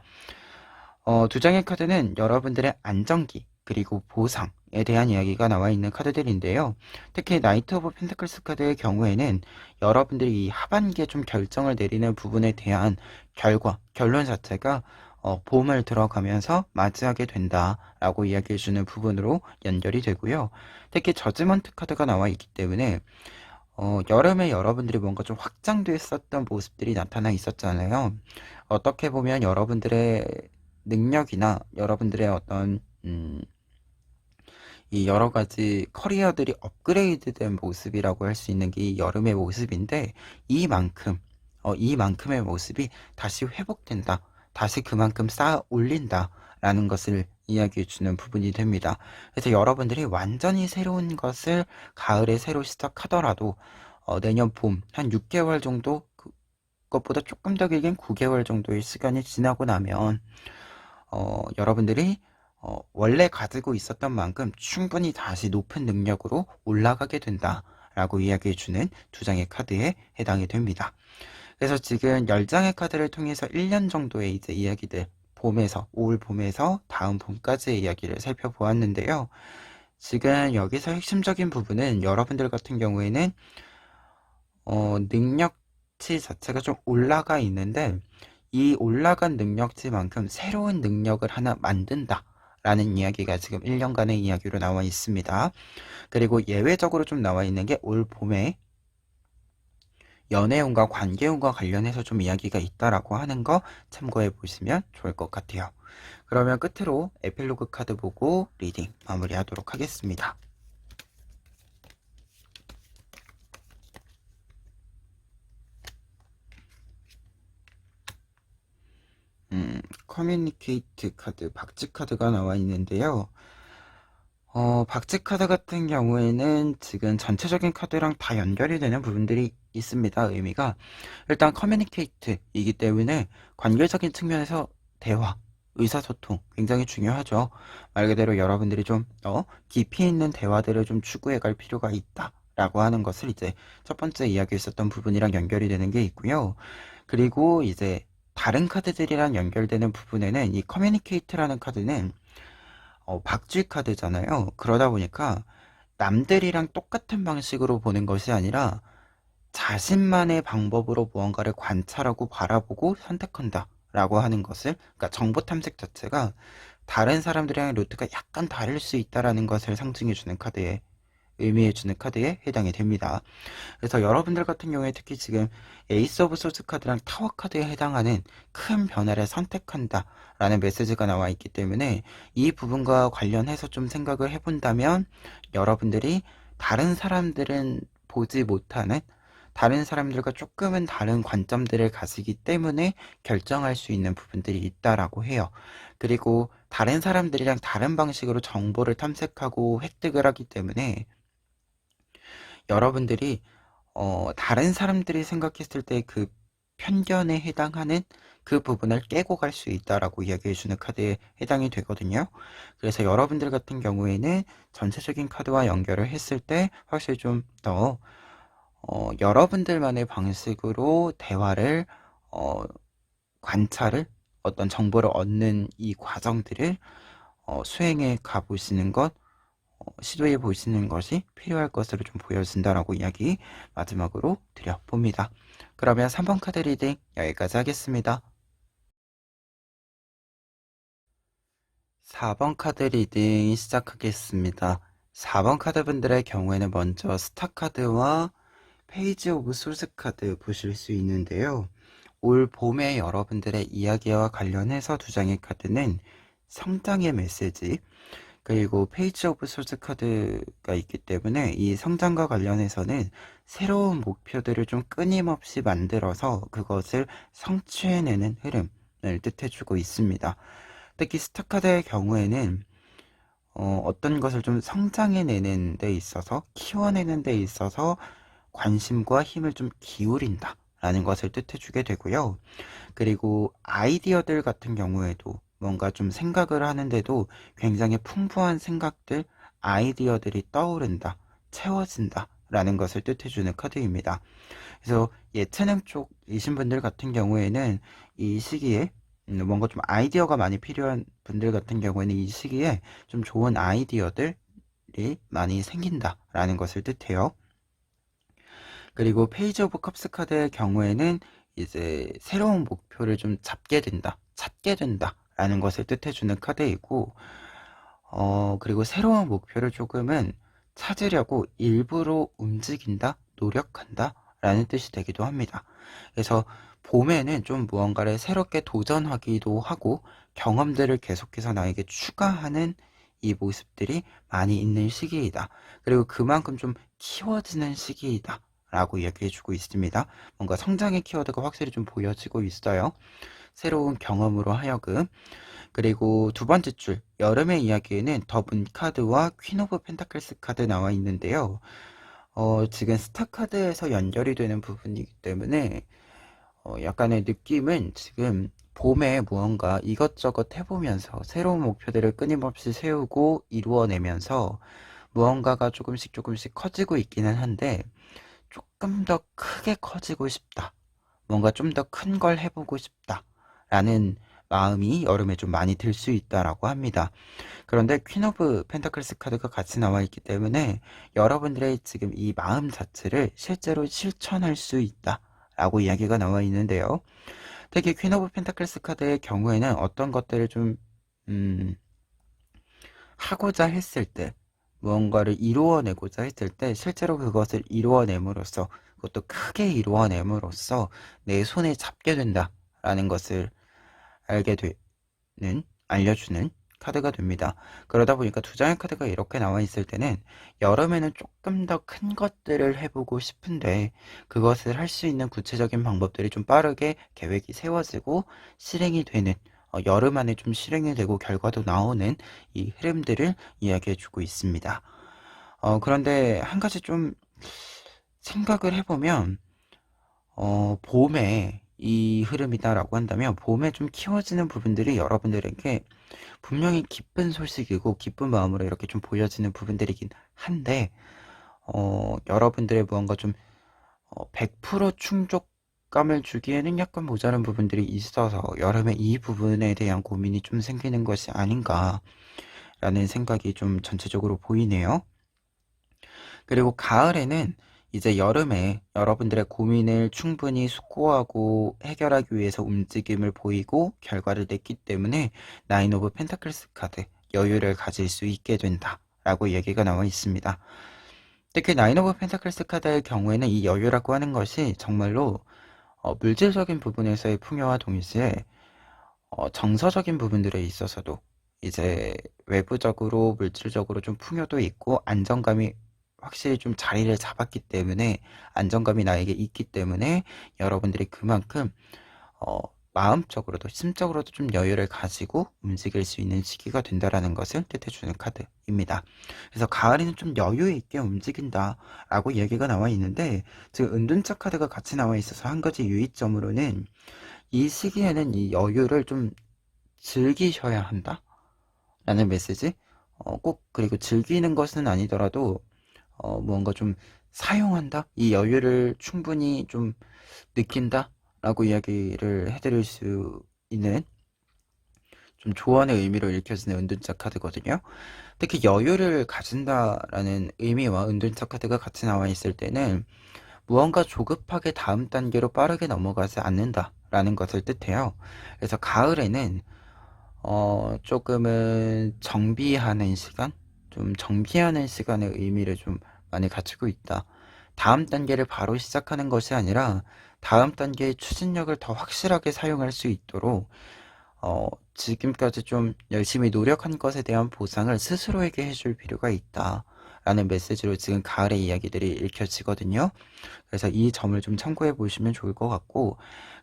2장의 카드는 여러분들의 안정기 그리고 보상에 대한 이야기가 나와 있는 카드들인데요. 특히 나이트 오브 펜타클스 카드의 경우에는 여러분들이 이 하반기에 좀 결정을 내리는 부분에 대한 결론 자체가 봄을 들어가면서 맞이하게 된다라고 이야기해주는 부분으로 연결이 되고요. 특히 저지먼트 카드가 나와 있기 때문에 여름에 여러분들이 뭔가 좀 확장됐었던 모습들이 나타나 있었잖아요. 어떻게 보면 여러분들의 능력이나 여러분들의 어떤 이 여러 가지 커리어들이 업그레이드된 모습이라고 할 수 있는 게 이 여름의 모습인데, 이만큼의 모습이 다시 회복된다. 다시 그만큼 쌓아 올린다. 라는 것을 이야기해 주는 부분이 됩니다. 그래서 여러분들이 완전히 새로운 것을 가을에 새로 시작하더라도 내년 봄 한 6개월 정도, 그것보다 조금 더 길긴 9개월 정도의 시간이 지나고 나면 여러분들이 원래 가지고 있었던 만큼 충분히 다시 높은 능력으로 올라가게 된다라고 이야기해주는 2장의 카드에 해당이 됩니다. 그래서 지금 10장의 카드를 통해서 1년 정도의 이제 이야기들, 올 봄에서 다음 봄까지의 이야기를 살펴보았는데요. 지금 여기서 핵심적인 부분은 여러분들 같은 경우에는 능력치 자체가 좀 올라가 있는데, 이 올라간 능력치만큼 새로운 능력을 하나 만든다 라는 이야기가 지금 1년간의 이야기로 나와 있습니다. 그리고 예외적으로 좀 나와 있는 게 올 봄에 연애운과 관계운과 관련해서 좀 이야기가 있다라고 하는 거 참고해 보시면 좋을 것 같아요. 그러면 끝으로 에필로그 카드 보고 리딩 마무리하도록 하겠습니다. 커뮤니케이트 카드, 박쥐 카드가 나와 있는데요. 박쥐 카드 같은 경우에는 지금 전체적인 카드랑 다 연결이 되는 부분들이 있습니다. 의미가 일단 커뮤니케이트이기 때문에 관계적인 측면에서 대화, 의사소통 굉장히 중요하죠. 말 그대로 여러분들이 좀 깊이 있는 대화들을 좀 추구해 갈 필요가 있다 라고 하는 것을 이제 첫 번째 이야기했었던 부분이랑 연결이 되는 게 있고요. 그리고 이제 다른 카드들이랑 연결되는 부분에는 이 커뮤니케이트라는 카드는 박쥐 카드잖아요. 그러다 보니까 남들이랑 똑같은 방식으로 보는 것이 아니라 자신만의 방법으로 무언가를 관찰하고 바라보고 선택한다 라고 하는 것을, 그러니까 정보 탐색 자체가 다른 사람들이랑 루트가 약간 다를 수 있다라는 것을 상징해주는 카드에 의미해주는 카드에 해당이 됩니다. 그래서 여러분들 같은 경우에 특히 지금 에이스 오브 소드 카드랑 타워 카드에 해당하는 큰 변화를 선택한다 라는 메시지가 나와 있기 때문에 이 부분과 관련해서 좀 생각을 해본다면 여러분들이 다른 사람들은 보지 못하는 다른 사람들과 조금은 다른 관점들을 가지기 때문에 결정할 수 있는 부분들이 있다라고 해요. 그리고 다른 사람들이랑 다른 방식으로 정보를 탐색하고 획득을 하기 때문에 여러분들이 다른 사람들이 생각했을 때 그 편견에 해당하는 그 부분을 깨고 갈 수 있다라고 이야기해주는 카드에 해당이 되거든요. 그래서 여러분들 같은 경우에는 전체적인 카드와 연결을 했을 때 확실히 좀 더 여러분들만의 방식으로 대화를 어, 관찰을 어떤 정보를 얻는 이 과정들을 수행해 가보시는 것 시도해 보시는 것이 필요할 것으로 좀 보여진다라고 이야기 마지막으로 드려봅니다. 그러면 3번 카드 리딩 여기까지 하겠습니다. 4번 카드 리딩 시작하겠습니다. 4번 카드 분들의 경우에는 먼저 스타 카드와 페이지 오브 소스 카드 보실 수 있는데요. 올 봄에 여러분들의 이야기와 관련해서 두 장의 카드는 성장의 메시지, 그리고 페이지 오브 소스 카드가 있기 때문에 이 성장과 관련해서는 새로운 목표들을 좀 끊임없이 만들어서 그것을 성취해내는 흐름을 뜻해주고 있습니다. 특히 스타 카드의 경우에는 어떤 것을 좀 성장해내는 데 있어서 키워내는 데 있어서 관심과 힘을 좀 기울인다 라는 것을 뜻해주게 되고요. 그리고 아이디어들 같은 경우에도 뭔가 좀 생각을 하는데도 굉장히 풍부한 생각들, 아이디어들이 떠오른다, 채워진다 라는 것을 뜻해주는 카드입니다. 그래서 예체능 쪽이신 분들 같은 경우에는 이 시기에 뭔가 좀 아이디어가 많이 필요한 분들 같은 경우에는 이 시기에 좀 좋은 아이디어들이 많이 생긴다라는 것을 뜻해요. 그리고 페이지 오브 컵스 카드의 경우에는 이제 새로운 목표를 좀 잡게 된다, 찾게 된다 라는 것을 뜻해주는 카드이고 그리고 새로운 목표를 조금은 찾으려고 일부러 움직인다, 노력한다 라는 뜻이 되기도 합니다. 그래서 봄에는 좀 무언가를 새롭게 도전하기도 하고 경험들을 계속해서 나에게 추가하는 이 모습들이 많이 있는 시기이다. 그리고 그만큼 좀 키워지는 시기이다 라고 이야기해주고 있습니다. 뭔가 성장의 키워드가 확실히 좀 보여지고 있어요. 새로운 경험으로 하여금. 그리고 두 번째 줄 여름의 이야기에는 더 문 카드와 퀸 오브 펜타클스 카드 나와 있는데요. 지금 스타 카드에서 연결이 되는 부분이기 때문에 약간의 느낌은 지금 봄에 무언가 이것저것 해보면서 새로운 목표들을 끊임없이 세우고 이루어내면서 무언가가 조금씩 조금씩 커지고 있기는 한데 조금 더 크게 커지고 싶다. 뭔가 좀 더 큰 걸 해보고 싶다. 라는 마음이 여름에 좀 많이 들 수 있다라고 합니다. 그런데 퀸 오브 펜타클스 카드가 같이 나와 있기 때문에 여러분들의 지금 이 마음 자체를 실제로 실천할 수 있다. 라고 이야기가 나와 있는데요. 특히 퀸 오브 펜타클스 카드의 경우에는 어떤 것들을 좀 하고자 했을 때 무언가를 이루어내고자 했을 때 실제로 그것을 이루어냄으로써 그것도 크게 이루어냄으로써 내 손에 잡게 된다라는 것을 알게 되는 알려주는 카드가 됩니다. 그러다 보니까 두 장의 카드가 이렇게 나와 있을 때는 여름에는 조금 더 큰 것들을 해보고 싶은데 그것을 할 수 있는 구체적인 방법들이 좀 빠르게 계획이 세워지고 실행이 되는 여름 안에 좀 실행이 되고 결과도 나오는 이 흐름들을 이야기해주고 있습니다. 그런데 한 가지 좀 생각을 해보면 봄에 이 흐름이다라고 한다면 봄에 좀 키워지는 부분들이 여러분들에게 분명히 기쁜 소식이고 기쁜 마음으로 이렇게 좀 보여지는 부분들이긴 한데 여러분들의 무언가 좀 100% 충족감을 주기에는 약간 모자란 부분들이 있어서 여름에 이 부분에 대한 고민이 좀 생기는 것이 아닌가라는 생각이 좀 전체적으로 보이네요. 그리고 가을에는 이제 여름에 여러분들의 고민을 충분히 숙고하고 해결하기 위해서 움직임을 보이고 결과를 냈기 때문에 나인 오브 펜타클스 카드 여유를 가질 수 있게 된다 라고 얘기가 나와 있습니다. 특히 나인 오브 펜타클스 카드의 경우에는 이 여유라고 하는 것이 정말로 물질적인 부분에서의 풍요와 동시에 정서적인 부분들에 있어서도 이제 외부적으로 물질적으로 좀 풍요도 있고 안정감이 확실히 좀 자리를 잡았기 때문에 안정감이 나에게 있기 때문에 여러분들이 그만큼 어, 마음적으로도 심적으로도 좀 여유를 가지고 움직일 수 있는 시기가 된다라는 것을 뜻해주는 카드입니다. 그래서 가을에는 좀 여유 있게 움직인다라고 얘기가 나와 있는데 지금 은둔자 카드가 같이 나와 있어서 한 가지 유의점으로는 이 시기에는 이 여유를 좀 즐기셔야 한다 라는 메시지. 꼭 그리고 즐기는 것은 아니더라도 무언가 좀 사용한다, 이 여유를 충분히 좀 느낀다 라고 이야기를 해드릴 수 있는 좀 조언의 의미로 읽혀지는 은둔자 카드거든요. 특히 여유를 가진다라는 의미와 은둔자 카드가 같이 나와 있을 때는 무언가 조급하게 다음 단계로 빠르게 넘어가지 않는다라는 것을 뜻해요. 그래서 가을에는 조금은 정비하는 시간? 좀 정비하는 시간의 의미를 좀 많이 갖추고 있다. 다음 단계를 바로 시작하는 것이 아니라 다음 단계의 추진력을 더 확실하게 사용할 수 있도록 지금까지 좀 열심히 노력한 것에 대한 보상을 스스로에게 해줄 필요가 있다. 라는 메시지로 지금 가을의 이야기들이 읽혀지거든요. 그래서 이 점을 좀 참고해 보시면 좋을 것 같고,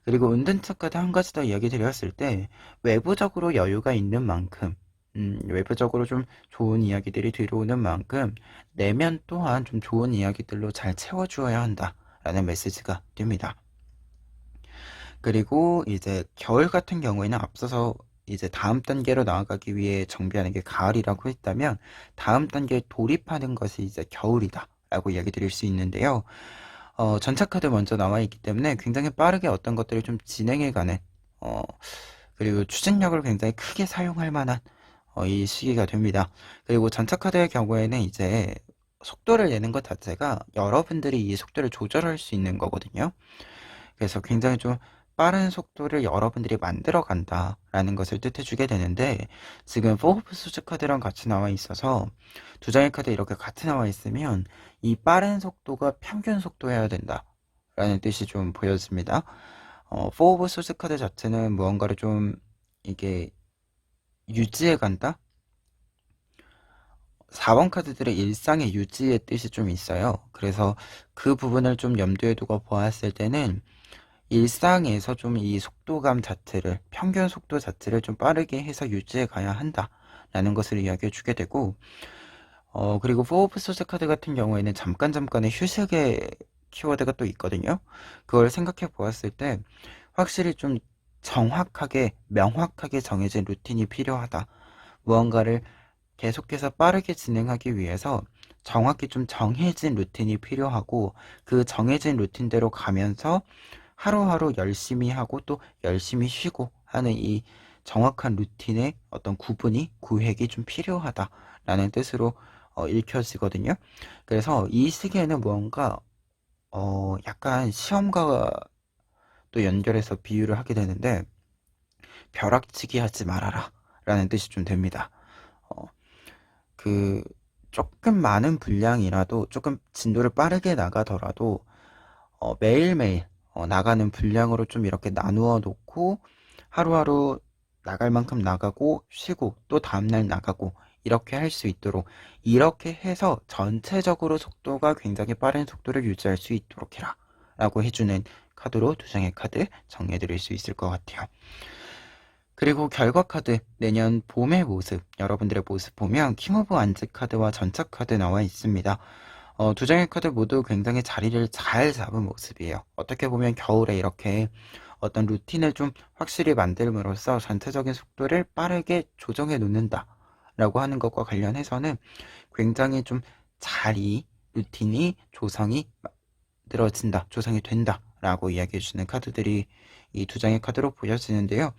그리고 은둔자 카드 한 가지 더 이야기 드렸을 때 외부적으로 여유가 있는 만큼 외부적으로 좀 좋은 이야기들이 들어오는 만큼 내면 또한 좀 좋은 이야기들로 잘 채워주어야 한다라는 메시지가 됩니다. 그리고 이제 겨울 같은 경우에는 앞서서 이제 다음 단계로 나아가기 위해 정비하는 게 가을이라고 했다면 다음 단계에 돌입하는 것이 이제 겨울이다 라고 이야기 드릴 수 있는데요. 전차 카드 먼저 나와 있기 때문에 굉장히 빠르게 어떤 것들을 좀 진행해가는 그리고 추진력을 굉장히 크게 사용할 만한 이 시기가 됩니다. 그리고 전차 카드의 경우에는 이제 속도를 내는 것 자체가 여러분들이 이 속도를 조절할 수 있는 거거든요. 그래서 굉장히 좀 빠른 속도를 여러분들이 만들어 간다라는 것을 뜻해주게 되는데 지금 포브스 수즈 카드랑 같이 나와 있어서 두 장의 카드 이렇게 같이 나와 있으면 이 빠른 속도가 평균 속도여야 된다라는 뜻이 좀 보여집니다. 포브 수즈 카드 자체는 무언가를 좀 이게 유지해 간다? 4번 카드들의 일상의 유지의 뜻이 좀 있어요. 그래서 그 부분을 좀 염두에 두고 보았을 때는 일상에서 좀 이 속도감 자체를, 평균 속도 자체를 좀 빠르게 해서 유지해 가야 한다라는 것을 이야기해 주게 되고, 그리고 포브 소스 카드 같은 경우에는 잠깐의 휴식의 키워드가 또 있거든요. 그걸 생각해 보았을 때 확실히 좀 정확하게, 명확하게 정해진 루틴이 필요하다. 무언가를 계속해서 빠르게 진행하기 위해서 정확히 좀 정해진 루틴이 필요하고 그 정해진 루틴대로 가면서 하루하루 열심히 하고 또 열심히 쉬고 하는 이 정확한 루틴의 어떤 구획이 좀 필요하다라는 뜻으로 읽혀지거든요. 그래서 이 시기에는 무언가 약간 시험과 또 연결해서 비유를 하게 되는데 벼락치기 하지 말아라 라는 뜻이 좀 됩니다. 어, 그 조금 많은 분량이라도 조금 진도를 빠르게 나가더라도 매일매일 나가는 분량으로 좀 이렇게 나누어 놓고 하루하루 나갈 만큼 나가고 쉬고 또 다음날 나가고 이렇게 할 수 있도록 이렇게 해서 전체적으로 속도가 굉장히 빠른 속도를 유지할 수 있도록 해라 라고 해주는 카드로 두 장의 카드 정리해 드릴 수 있을 것 같아요. 그리고 결과 카드, 내년 봄의 모습, 여러분들의 모습 보면 킹 오브 완즈 카드와 전차 카드 나와 있습니다. 두 장의 카드 모두 굉장히 자리를 잘 잡은 모습이에요. 어떻게 보면 겨울에 이렇게 어떤 루틴을 좀 확실히 만들므로써 전체적인 속도를 빠르게 조정해 놓는다 라고 하는 것과 관련해서는 굉장히 좀 자리, 루틴이 조성이 늘어진다, 조성이 된다 라고 이야기해 주는 카드들이 이 두 장의 카드로 보여지는데요.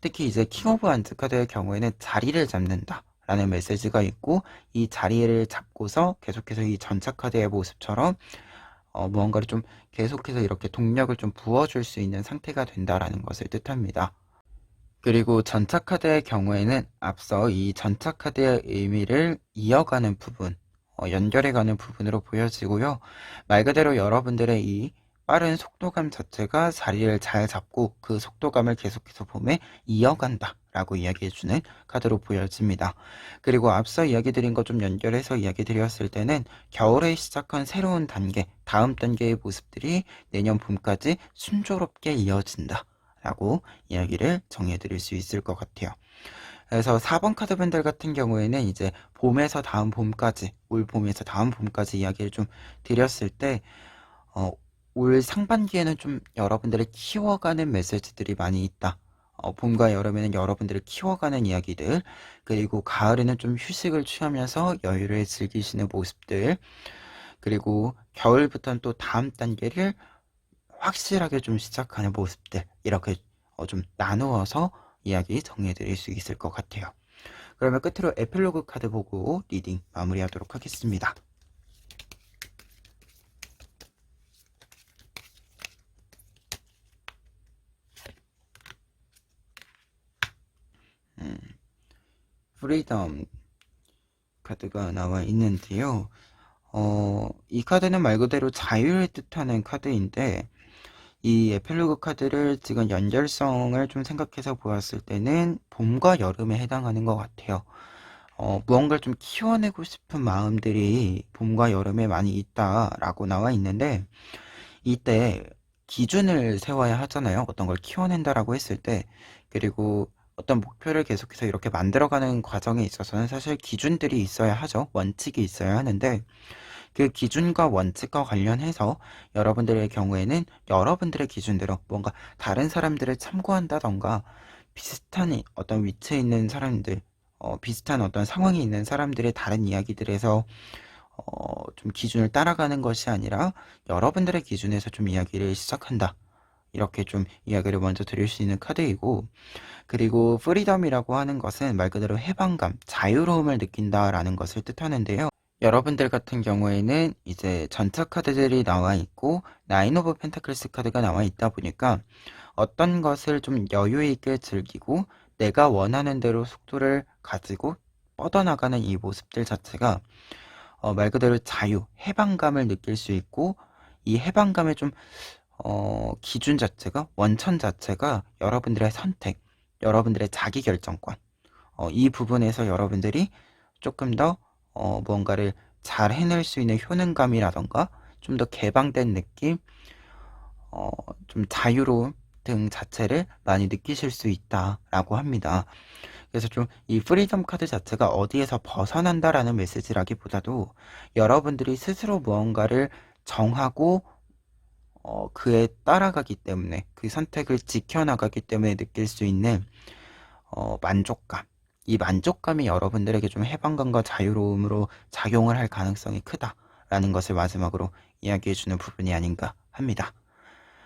특히 이제 킹 오브 완즈 카드의 경우에는 자리를 잡는다 라는 메시지가 있고 이 자리를 잡고서 계속해서 이 전차 카드의 모습처럼 무언가를 좀 계속해서 이렇게 동력을 좀 부어줄 수 있는 상태가 된다라는 것을 뜻합니다. 그리고 전차 카드의 경우에는 앞서 이 전차 카드의 의미를 이어가는 부분, 연결해가는 부분으로 보여지고요. 말 그대로 여러분들의 이 빠른 속도감 자체가 자리를 잘 잡고 그 속도감을 계속해서 봄에 이어간다 라고 이야기해주는 카드로 보여집니다. 그리고 앞서 이야기 드린 것 좀 연결해서 이야기 드렸을 때는 겨울에 시작한 새로운 단계, 다음 단계의 모습들이 내년 봄까지 순조롭게 이어진다 라고 이야기를 정해드릴 수 있을 것 같아요. 그래서 4번 카드 분들 같은 경우에는 이제 봄에서 다음 봄까지, 올 봄에서 다음 봄까지 이야기를 좀 드렸을 때, 어, 올 상반기에는 좀 여러분들을 키워가는 메시지들이 많이 있다. 봄과 여름에는 여러분들을 키워가는 이야기들, 그리고 가을에는 좀 휴식을 취하면서 여유를 즐기시는 모습들, 그리고 겨울부터는 또 다음 단계를 확실하게 좀 시작하는 모습들, 이렇게 좀 나누어서 이야기 정리해드릴 수 있을 것 같아요. 그러면 끝으로 에필로그 카드 보고 리딩 마무리하도록 하겠습니다. 프리덤 카드가 나와 있는데요. 이 카드는 말 그대로 자유를 뜻하는 카드인데, 이 에필로그 카드를 지금 연결성을 좀 생각해서 보았을 때는 봄과 여름에 해당하는 것 같아요. 무언가를 좀 키워내고 싶은 마음들이 봄과 여름에 많이 있다라고 나와 있는데, 이때 기준을 세워야 하잖아요. 어떤 걸 키워낸다라고 했을 때. 그리고 어떤 목표를 계속해서 이렇게 만들어가는 과정에 있어서는 사실 기준들이 있어야 하죠. 원칙이 있어야 하는데, 그 기준과 원칙과 관련해서 여러분들의 경우에는 여러분들의 기준대로 뭔가 다른 사람들을 참고한다던가 비슷한 어떤 위치에 있는 사람들, 비슷한 어떤 상황에 있는 사람들의 다른 이야기들에서 좀 기준을 따라가는 것이 아니라 여러분들의 기준에서 좀 이야기를 시작한다. 이렇게 좀 이야기를 먼저 드릴 수 있는 카드이고, 그리고 프리덤이라고 하는 것은 말 그대로 해방감, 자유로움을 느낀다라는 것을 뜻하는데요. 여러분들 같은 경우에는 이제 전차 카드들이 나와 있고 나인 오브 펜타클스 카드가 나와 있다 보니까 어떤 것을 좀 여유 있게 즐기고 내가 원하는 대로 속도를 가지고 뻗어나가는 이 모습들 자체가 말 그대로 자유, 해방감을 느낄 수 있고 이 해방감의 좀 기준 자체가 원천 자체가 여러분들의 선택, 여러분들의 자기결정권 이 부분에서 여러분들이 조금 더 무언가를 잘 해낼 수 있는 효능감이라던가 좀 더 개방된 느낌, 좀 자유로움 등 자체를 많이 느끼실 수 있다라고 합니다. 그래서 좀 이 프리덤 카드 자체가 어디에서 벗어난다라는 메시지라기보다도 여러분들이 스스로 무언가를 정하고 그에 따라가기 때문에 그 선택을 지켜나가기 때문에 느낄 수 있는 만족감. 이 만족감이 여러분들에게 좀 해방감과 자유로움으로 작용을 할 가능성이 크다라는 것을 마지막으로 이야기해주는 부분이 아닌가 합니다.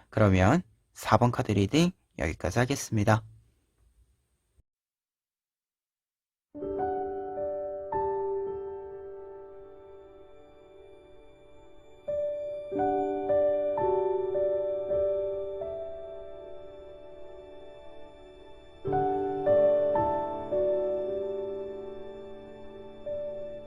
그러면 4번 카드 리딩 여기까지 하겠습니다.